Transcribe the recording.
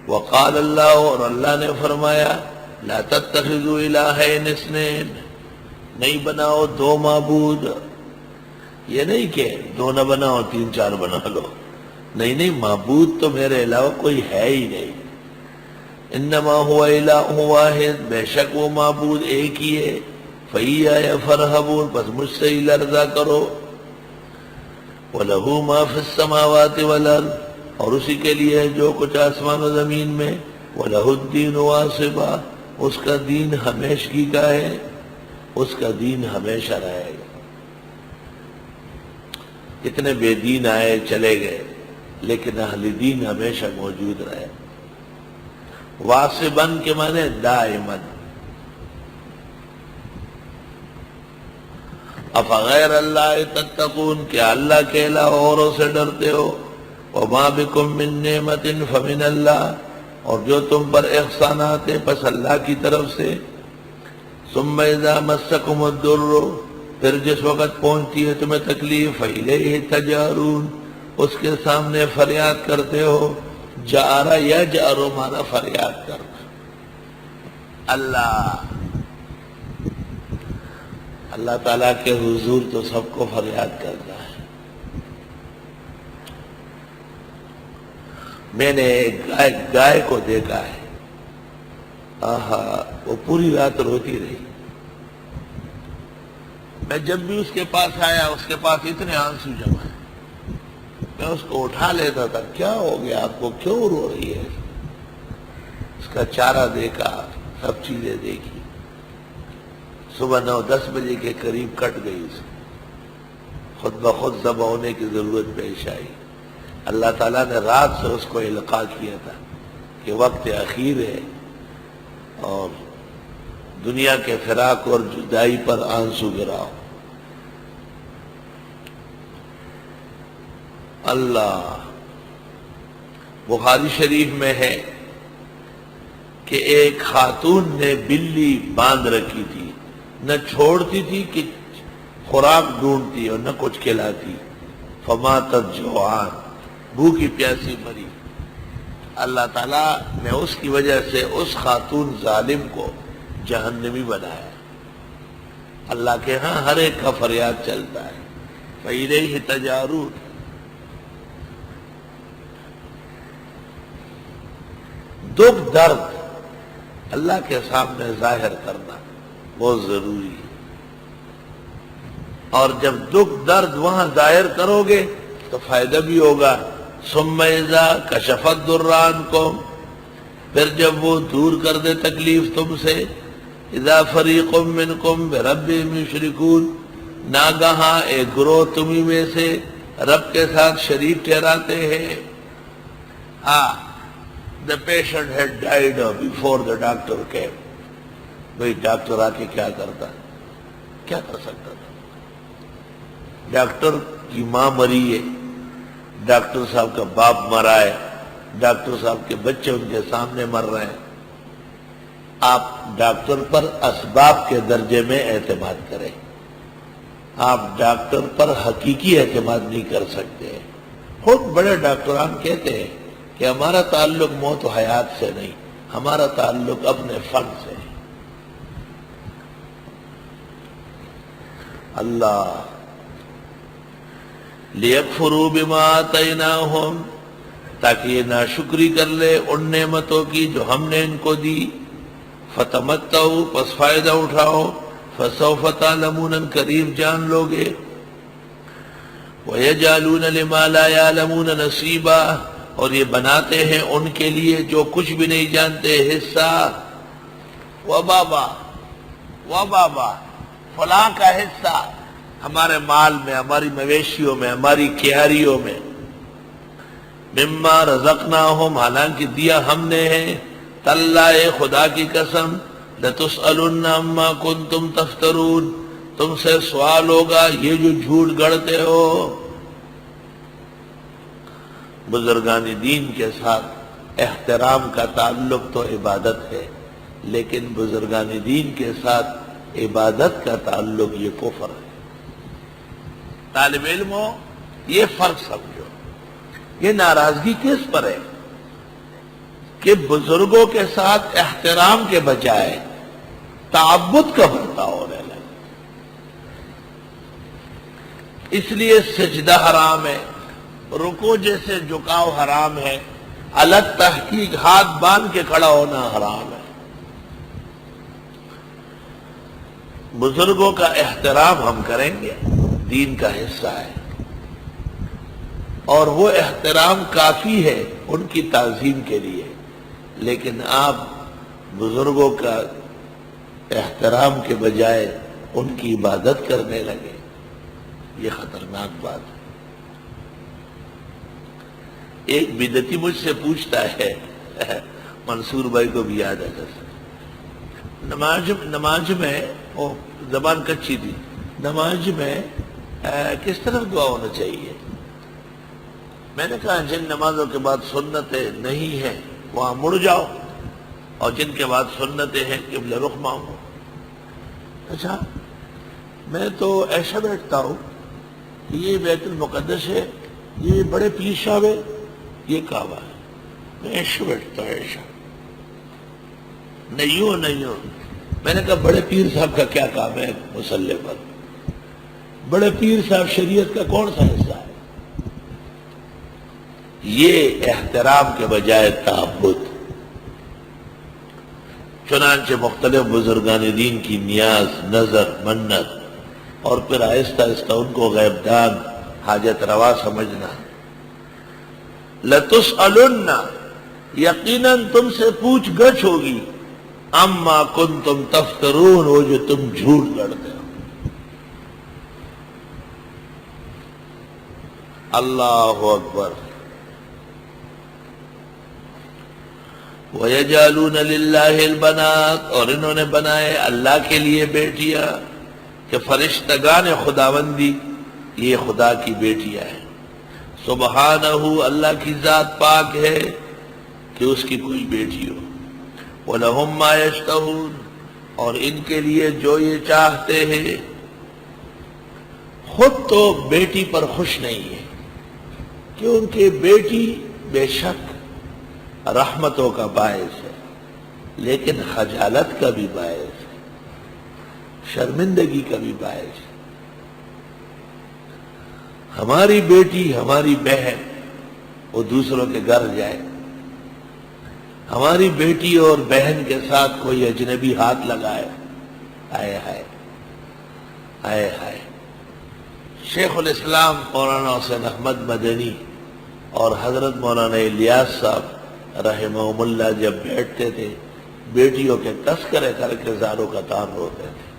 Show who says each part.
Speaker 1: وقال اللہ، اور اللہ نے فرمایا لا تتخذوا الہین اثنین، نہیں بناؤ دو معبود. یہ نہیں کہ دو نہ بناؤ تین چار بنا لو، نہیں نہیں، معبود تو میرے علاوہ کوئی ہے ہی نہیں. انما هو الہ واحد، بے شک وہ معبود ایک ہی ہے. فَإِيَّايَ فَارْهَبُونِ، بس مجھ سے ہی لرزا کرو. وَلَهُ مَا فِي السَّمَاوَاتِ وَالْأَرْضِ، اور اسی کے لیے ہے جو کچھ آسمان و زمین میں. وَلَهُ الدِّينُ وَاصِبًا، اس کا دین ہمیشگی کا ہے، اس کا دین ہمیشہ رہے گا. کتنے بے دین آئے چلے گئے، لیکن اہل دین ہمیشہ موجود رہے. واصباً کے معنی دائماً. افغیر اللہ تتقون، کیا اللہ کے علاوہ اوروں سے ڈرتے ہو. وما بکم من نعمت فمن اللہ، اور جو تم پر احسانات ہیں پس اللہ کی طرف سے. ثم اذا مسکم الضر، پھر جس وقت پہنچتی ہے تمہیں تکلیف، فإلیہ تجارون، اس کے سامنے فریاد کرتے ہو. جارا یجأر مانا فریاد کرنا. اللہ تعالیٰ کے حضور تو سب کو فریاد کرتا ہے. میں نے ایک گائے کو دیکھا ہے، وہ پوری رات روتی رہی. میں جب بھی اس کے پاس آیا، اس کے پاس اتنے آنسو جمع ہیں، میں اس کو اٹھا لیتا تھا. کیا ہو گیا آپ کو، کیوں رو رہی ہے؟ اس کا چارہ دیکھا، سب چیزیں دیکھی. صبح 9-10 بجے کے قریب کٹ گئی. اس خود بخود ذبح ہونے کی ضرورت پیش آئی. اللہ تعالیٰ نے رات سے اس کو القاء کیا تھا کہ وقت اخیر ہے، اور دنیا کے فراق اور جدائی پر آنسو گراؤ. اللہ. بخاری شریف میں ہے کہ ایک خاتون نے بلی باندھ رکھی تھی، نہ چھوڑتی تھی کہ خوراک ڈھونڈتی اور نہ کچھ کھلاتی. فماتت جوعان، بھوکی پیاسی مری. اللہ تعالیٰ نے اس کی وجہ سے اس خاتون ظالم کو جہنمی بنایا. اللہ کے ہاں ہر ایک کا فریاد چلتا ہے. فَإِلَيْهِ تَجَارُونَ. دکھ درد اللہ کے سامنے ظاہر کرنا بہت ضروری ہے، اور جب دکھ درد وہاں ظاہر کرو گے تو فائدہ بھی ہوگا. ثم اذا کشف الضر عنکم، پھر جب وہ دور کر دے تکلیف تم سے. اذا فریق منکم بربہم یشرکون، ناگہاں ایک گروہ تمہیں میں سے رب کے ساتھ شریک ٹھہراتے ہیں. The patient had died before the doctor came. بھئی ڈاکٹر آ کے کیا کرتا، کیا کر سکتا تھا؟ ڈاکٹر کی ماں مری ہے، ڈاکٹر صاحب کا باپ مرا ہے، ڈاکٹر صاحب کے بچے ان کے سامنے مر رہے ہیں. آپ ڈاکٹر پر اسباب کے درجے میں اعتماد کریں، آپ ڈاکٹر پر حقیقی اعتماد نہیں کر سکتے. خود بڑے ڈاکٹران کہتے ہیں کہ ہمارا تعلق موت و حیات سے نہیں، ہمارا تعلق اپنے فن سے ہے. اللہ. لِيَكْفُرُوا بِمَا آتَيْنَاهُمْ، تاکہ یہ ناشکری کر لے ان نعمتوں کی جو ہم نے ان کو دی. فَتَمَتَّعُوا، پس فائدہ اٹھاؤ. فَسَوْفَ تَعْلَمُونَ، قریب جان لوگے. وَيَجْعَلُونَ لِمَا لَا يَعْلَمُونَ نَصِيبًا، اور یہ بناتے ہیں ان کے لیے جو کچھ بھی نہیں جانتے حصہ. بابا فلاں کا حصہ ہمارے مال میں، ہماری مویشیوں میں، ہماری کیاریوں میں. مما رزقناہم، حالانکہ دیا ہم نے ہے. تاللہ، خدا کی قسم، لتسألن عما کنتم تفترون، تم سے سوال ہوگا یہ جو جھوٹ گڑتے ہو. بزرگان دین کے ساتھ احترام کا تعلق تو عبادت ہے، لیکن بزرگان دین کے ساتھ عبادت کا تعلق یہ کفر ہے. طالب علموں، یہ فرق سمجھو. یہ ناراضگی کس پر ہے؟ کہ بزرگوں کے ساتھ احترام کے بجائے تعبد کا برتاؤ ہونے لگا. اس لیے سجدہ حرام ہے، رکوع جیسے جھکاؤ حرام ہے، الگ تحقیق ہاتھ باندھ کے کھڑا ہونا حرام ہے. بزرگوں کا احترام ہم کریں گے، دین کا حصہ ہے، اور وہ احترام کافی ہے ان کی تعظیم کے لیے. لیکن آپ بزرگوں کا احترام کے بجائے ان کی عبادت کرنے لگے، یہ خطرناک بات ہے. ایک بدعتی مجھ سے پوچھتا ہے، منصور بھائی کو بھی یاد ہے، نماز میں وہ زبان کچی تھی، نماز میں کس طرح دعا ہونا چاہیے؟ میں نے کہا جن نمازوں کے بعد سنتیں نہیں ہیں وہاں مڑ جاؤ، اور جن کے بعد سنتیں ہیں قبلہ رخ مانگو. اچھا، میں تو ایسا بیٹھتا ہوں کہ یہ بیت المقدس ہے، یہ بڑے پیر صاحب ہے، یہ کعبہ ہے. میں ایسا بیٹھتا ہوں، ایسا نہیں ہو. میں نے کہا بڑے پیر صاحب کا کیا کام ہے مصلی پر؟ بڑے پیر صاحب شریعت کا کون سا حصہ ہے؟ یہ احترام کے بجائے تعبد. چنانچہ مختلف بزرگان دین کی نیاز، نظر، منت، اور پھر آہستہ آہستہ ان کو غیب دان، حاجت روا سمجھنا. لَتُسْأَلُنَّ، یقیناً تم سے پوچھ گچھ ہوگی، اما کنتم تفترون، وہ جو تم جھوٹ گڑھتے ہو. اللہ اکبر. وَيَجْعَلُونَ لِلَّهِ الْبَنَاتِ، اور انہوں نے بنائے اللہ کے لیے بیٹیاں، کہ فرشتگان خداوندی یہ خدا کی بیٹیاں ہیں. سبحانہ، اللہ کی ذات پاک ہے کہ اس کی کوئی بیٹی ہو. وَلَهُمْ مَا يَشْتَهُونَ، اور ان کے لیے جو یہ چاہتے ہیں. خود تو بیٹی پر خوش نہیں ہے کہ ان کی بیٹی بے شک رحمتوں کا باعث ہے، لیکن خجالت کا بھی باعث ہے، شرمندگی کا بھی باعث ہے. ہماری بیٹی، ہماری بہن وہ دوسروں کے گھر جائے، ہماری بیٹی اور بہن کے ساتھ کوئی اجنبی ہاتھ لگائے، ہائے ہائے ہائے ہائے. شیخ الاسلام مولانا حسین احمد مدنی اور حضرت مولانا الیاس صاحب رحمہم اللہ جب بیٹھتے تھے، بیٹیوں کے تذکرے کر کے زاروں کا تان ہوتے تھے.